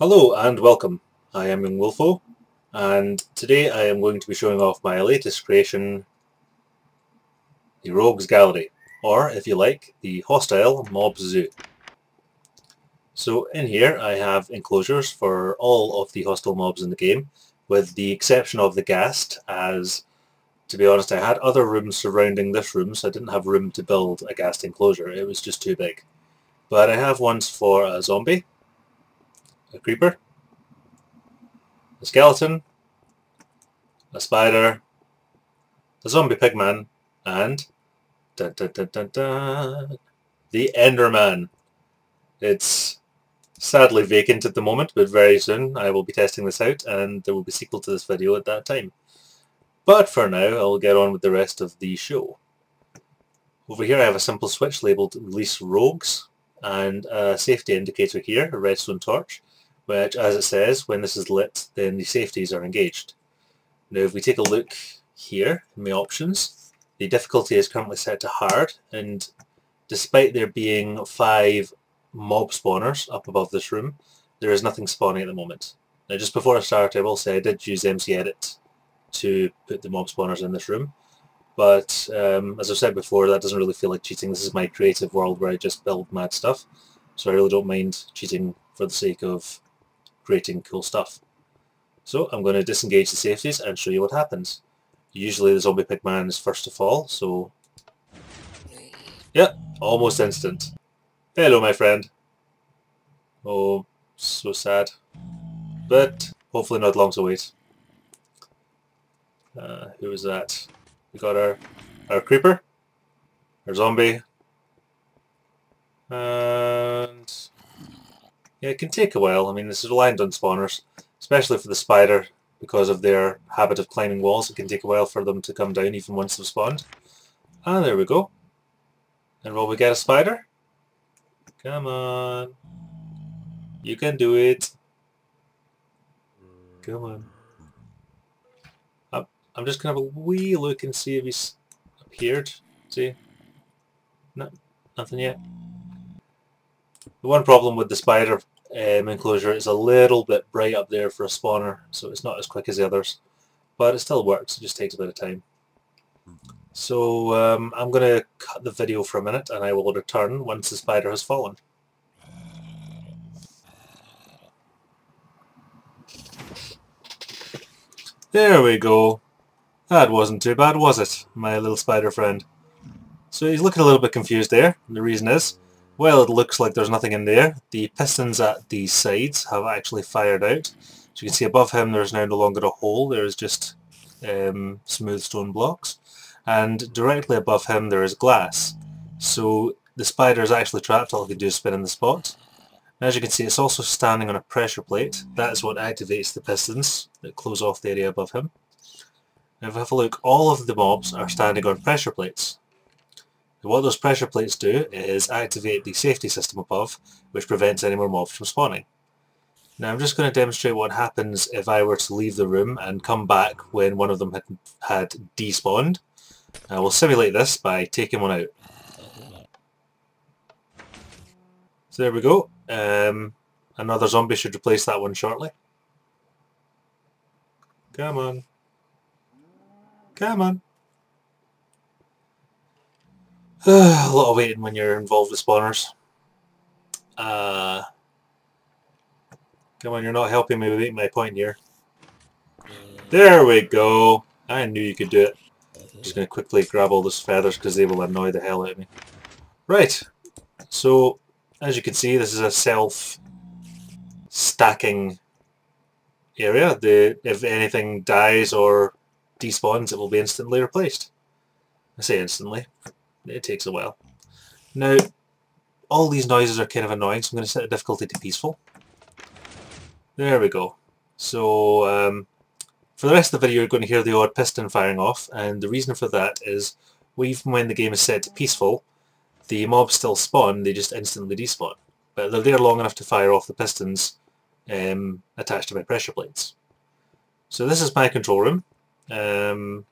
Hello and welcome. I am Young Wolfo, and today I am going to be showing off my latest creation, the Rogues Gallery, or if you like, the Hostile Mob Zoo. So in here I have enclosures for all of the hostile mobs in the game, with the exception of the Ghast, as to be honest I had other rooms surrounding this room, so I didn't have room to build a Ghast enclosure, it was just too big. But I have ones for a zombie, a creeper, a skeleton, a spider, a zombie pigman, and dun, dun, dun, dun, dun, the Enderman. It's sadly vacant at the moment, but very soon I will be testing this out and there will be a sequel to this video at that time. But for now I'll get on with the rest of the show. Over here I have a simple switch labelled Release Rogues and a safety indicator here, a redstone torch, which as it says, when this is lit then the safeties are engaged. Now if we take a look here in my options, the difficulty is currently set to hard, and despite there being 5 mob spawners up above this room, there is nothing spawning at the moment. Now just before I start I will say I did use MC Edit to put the mob spawners in this room, but as I've said before, that doesn't really feel like cheating. This is my creative world where I just build mad stuff, so I really don't mind cheating for the sake of creating cool stuff. So I'm going to disengage the safeties and show you what happens. Usually the zombie pigman is first to fall, so yeah, almost instant. Hello my friend. Oh, so sad. But hopefully not long to wait. Who is that? We got our creeper, our zombie, and yeah, it can take a while. I mean, this is reliant on spawners, especially for the spider, because of their habit of climbing walls. It can take a while for them to come down even once they've spawned. Ah, there we go. And will we get a spider? Come on. You can do it. Come on. I'm just going to have a wee look and see if he's appeared. See? No, nothing yet. The one problem with the spider enclosure is a little bit bright up there for a spawner, so it's not as quick as the others. But it still works, it just takes a bit of time. So I'm going to cut the video for a minute and I will return once the spider has fallen. There we go. That wasn't too bad, was it, my little spider friend? So he's looking a little bit confused there. And the reason is, well, it looks like there's nothing in there. The pistons at the sides have actually fired out. So you can see above him there's now no longer a hole, there's just smooth stone blocks. And directly above him there is glass. So the spider is actually trapped, all he can do is spin in the spot. And as you can see, it's also standing on a pressure plate. That is what activates the pistons that close off the area above him. Now if we have a look, all of the mobs are standing on pressure plates. And what those pressure plates do is activate the safety system above, which prevents any more mobs from spawning. Now I'm just going to demonstrate what happens if I were to leave the room and come back when one of them had despawned. I will simulate this by taking one out. So there we go. Another zombie should replace that one shortly. Come on. Come on. A lot of waiting when you're involved with spawners. Come on, you're not helping me make my point here. There we go. I knew you could do it. I'm just going to quickly grab all those feathers because they will annoy the hell out of me. Right. So, as you can see, this is a self-stacking area. If anything dies or despawns, it will be instantly replaced. I say instantly. It takes a while. Now, all these noises are kind of annoying, so I'm going to set the difficulty to peaceful. There we go. So, for the rest of the video you're going to hear the odd piston firing off, and the reason for that is, even when the game is set to peaceful, the mobs still spawn, they just instantly despawn. But they're there long enough to fire off the pistons attached to my pressure plates. So this is my control room. I'll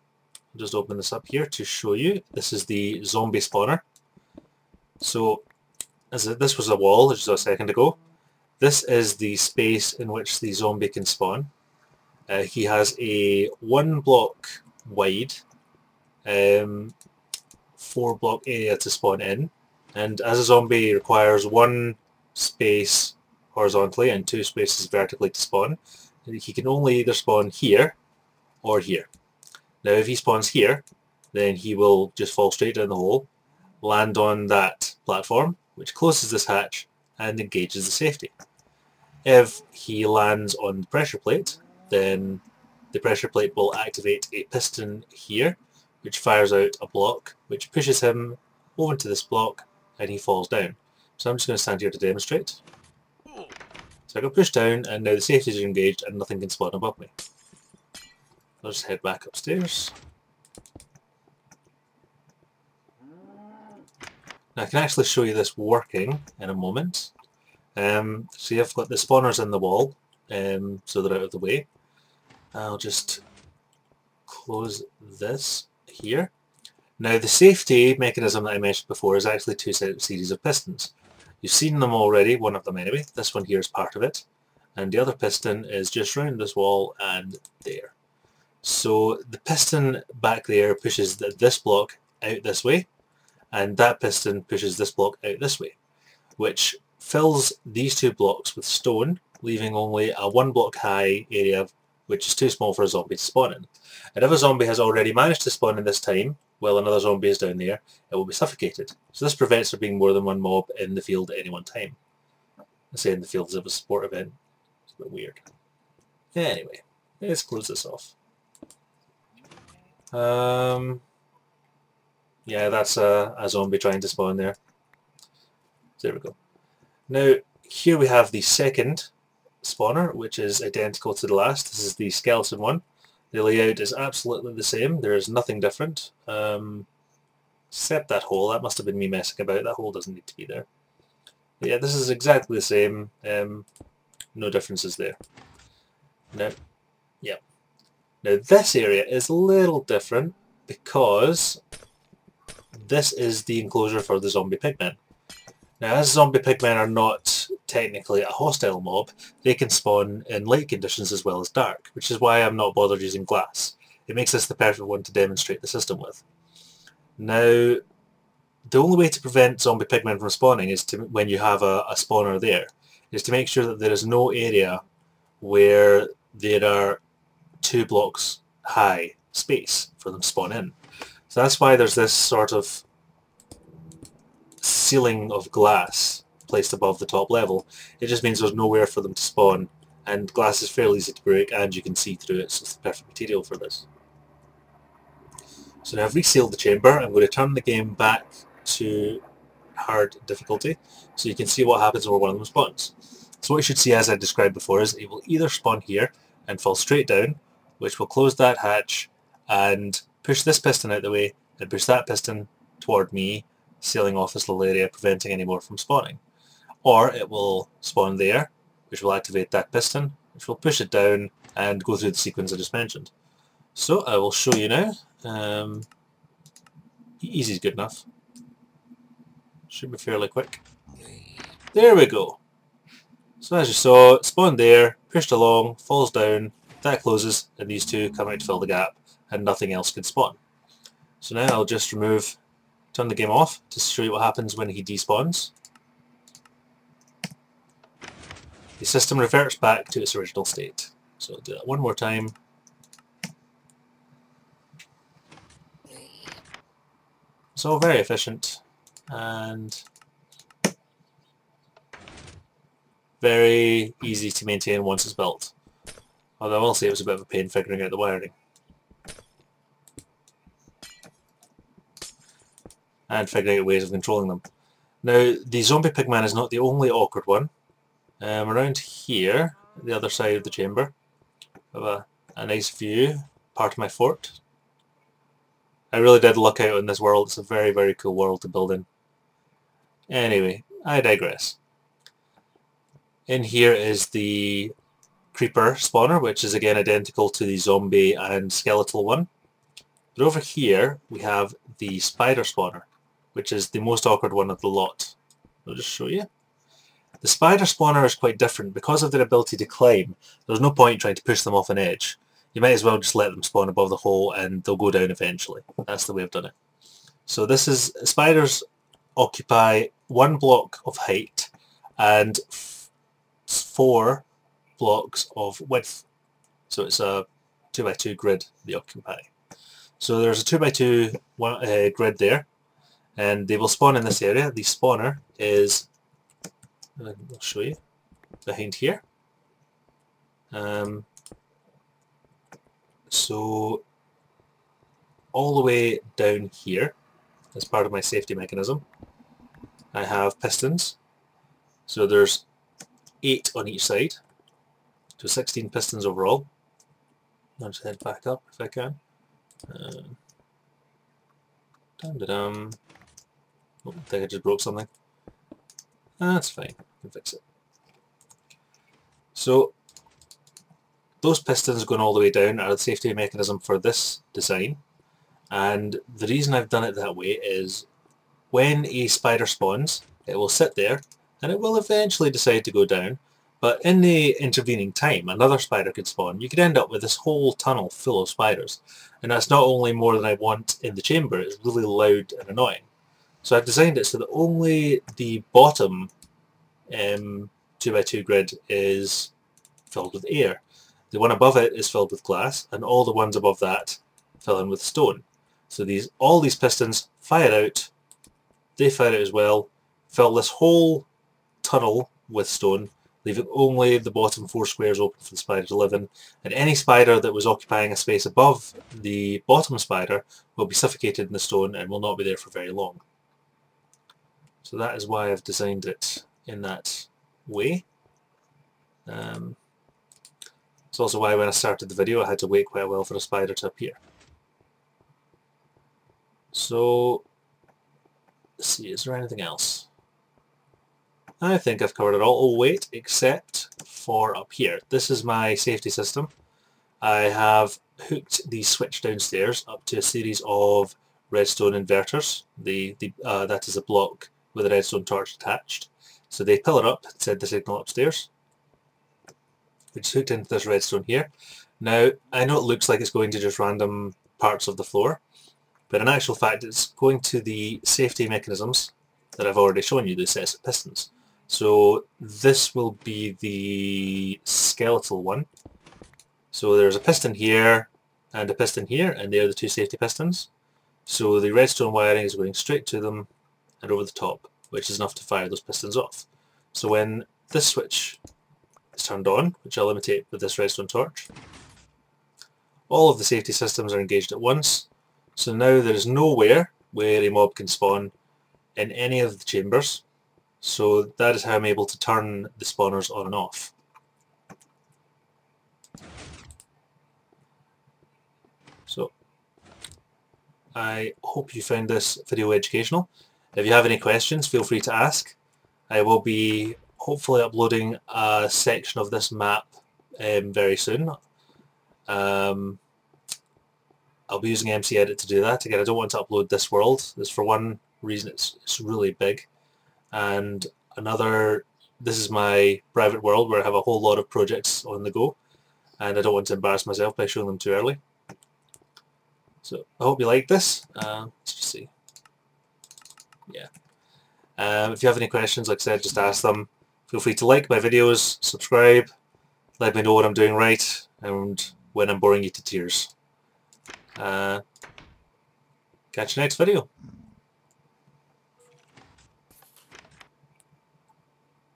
just open this up here to show you. This is the zombie spawner. So, this was a wall, as you saw a second ago. This is the space in which the zombie can spawn. He has a 1 block wide, 4 block area to spawn in, and as a zombie he requires 1 space horizontally and 2 spaces vertically to spawn. He can only either spawn here or here. Now if he spawns here, then he will just fall straight down the hole, land on that platform, which closes this hatch and engages the safety. If he lands on the pressure plate, then the pressure plate will activate a piston here, which fires out a block, which pushes him over to this block, and he falls down. So I'm just going to stand here to demonstrate. So I can push down, and now the safety is engaged, and nothing can spawn above me. I'll just head back upstairs. Now I can actually show you this working in a moment. See, I've got the spawners in the wall, so they're out of the way. I'll just close this here. Now the safety mechanism that I mentioned before is actually 2 series of pistons. You've seen them already, one of them anyway. This one here is part of it, and the other piston is just round this wall and there. So the piston back there pushes this block out this way, and that piston pushes this block out this way, which fills these 2 blocks with stone, leaving only a 1 block high area which is too small for a zombie to spawn in. And if a zombie has already managed to spawn in this time, while another zombie is down there, it will be suffocated. So this prevents there being more than 1 mob in the field at any one time. I say in the field as if it's a sport event. It's a bit weird. Anyway, let's close this off. Yeah, that's a zombie trying to spawn there. There we go. Now, here we have the second spawner, which is identical to the last. This is the skeleton one. The layout is absolutely the same. There is nothing different, except that hole. That must have been me messing about. That hole doesn't need to be there. But yeah, this is exactly the same. No differences there. Now, yeah. Now this area is a little different because this is the enclosure for the zombie pigmen. Now, as zombie pigmen are not technically a hostile mob, they can spawn in light conditions as well as dark, which is why I'm not bothered using glass. It makes this the perfect one to demonstrate the system with. Now, the only way to prevent zombie pigmen from spawning is to, when you have a spawner there, is to make sure that there is no area where there are 2 blocks high space for them to spawn in. So that's why there's this sort of ceiling of glass placed above the top level. It just means there's nowhere for them to spawn, and glass is fairly easy to break and you can see through it, so it's the perfect material for this. So now I've resealed the chamber. I'm going to turn the game back to hard difficulty so you can see what happens when one of them spawns. So what you should see, as I described before, is it will either spawn here and fall straight down, which will close that hatch and push this piston out the way and push that piston toward me, sealing off this little area, preventing any more from spawning. Or it will spawn there, which will activate that piston, which will push it down and go through the sequence I just mentioned. So I will show you now. Easy is good enough. Should be fairly quick. There we go. So as you saw, it spawned there, pushed along, falls down, that closes, and these 2 come out to fill the gap, and nothing else can spawn. So now I'll just turn the game off to show you what happens when he despawns. The system reverts back to its original state. So I'll do that one more time. So very efficient and very easy to maintain once it's built. Although I will say it was a bit of a pain figuring out the wiring. And figuring out ways of controlling them. Now, the zombie pigman is not the only awkward one. Around here, the other side of the chamber, I have a nice view, part of my fort. I really did luck out on this world. It's a very, very cool world to build in. Anyway, I digress. In here is the creeper spawner, which is again identical to the zombie and skeletal one. But over here we have the spider spawner, which is the most awkward one of the lot. I'll just show you. The spider spawner is quite different. Because of their ability to climb, there's no point trying to push them off an edge. You might as well just let them spawn above the hole and they'll go down eventually. That's the way I've done it. So this is, spiders occupy 1 block of height and 4 blocks of width. So it's a 2x2 grid they occupy. So there's a 2x2 grid there, and they will spawn in this area. The spawner is, I'll show you, behind here. So all the way down here, as part of my safety mechanism, I have pistons. So there's 8 on each side, so 16 pistons overall. I'll just head back up if I can. Dum-da-dum. Oh, I think I just broke something. That's fine, I can fix it. So those pistons going all the way down are the safety mechanism for this design, and the reason I've done it that way is when a spider spawns, it will sit there and it will eventually decide to go down, but in the intervening time another spider could spawn. You could end up with this whole tunnel full of spiders, and that's not only more than I want in the chamber, it's really loud and annoying. So I've designed it so that only the bottom 2x2 grid is filled with air. The one above it is filled with glass, and all the ones above that fill in with stone. So all these pistons fire out, they fire out as well, fill this whole tunnel with stone, leaving only the bottom 4 squares open for the spider to live in, and any spider that was occupying a space above the bottom spider will be suffocated in the stone and will not be there for very long. So that is why I've designed it in that way. It's also why when I started the video I had to wait quite a while for a spider to appear. So, let's see, is there anything else? I think I've covered it all. Oh wait, except for up here. This is my safety system. I have hooked the switch downstairs up to a series of redstone inverters. That is a block with a redstone torch attached. So they pillar up and send the signal upstairs, which is hooked into this redstone here. Now, I know it looks like it's going to just random parts of the floor, but in actual fact it's going to the safety mechanisms that I've already shown you, the sets of pistons. So this will be the skeletal one. So there's a piston here and a piston here, and they're the 2 safety pistons. So the redstone wiring is going straight to them and over the top, which is enough to fire those pistons off. So when this switch is turned on, which I'll imitate with this redstone torch, all of the safety systems are engaged at once. So now there is nowhere where a mob can spawn in any of the chambers. So that is how I'm able to turn the spawners on and off. So I hope you found this video educational. If you have any questions, feel free to ask. I will be hopefully uploading a section of this map very soon. I'll be using MC Edit to do that. Again, I don't want to upload this world. This, for one reason, it's really big, and another, this is my private world where I have a whole lot of projects on the go, and I don't want to embarrass myself by showing them too early. So I hope you like this. Let's just see. Yeah. If you have any questions, like I said, just ask them. Feel free to like my videos, subscribe, let me know what I'm doing right, and when I'm boring you to tears. Catch you next video.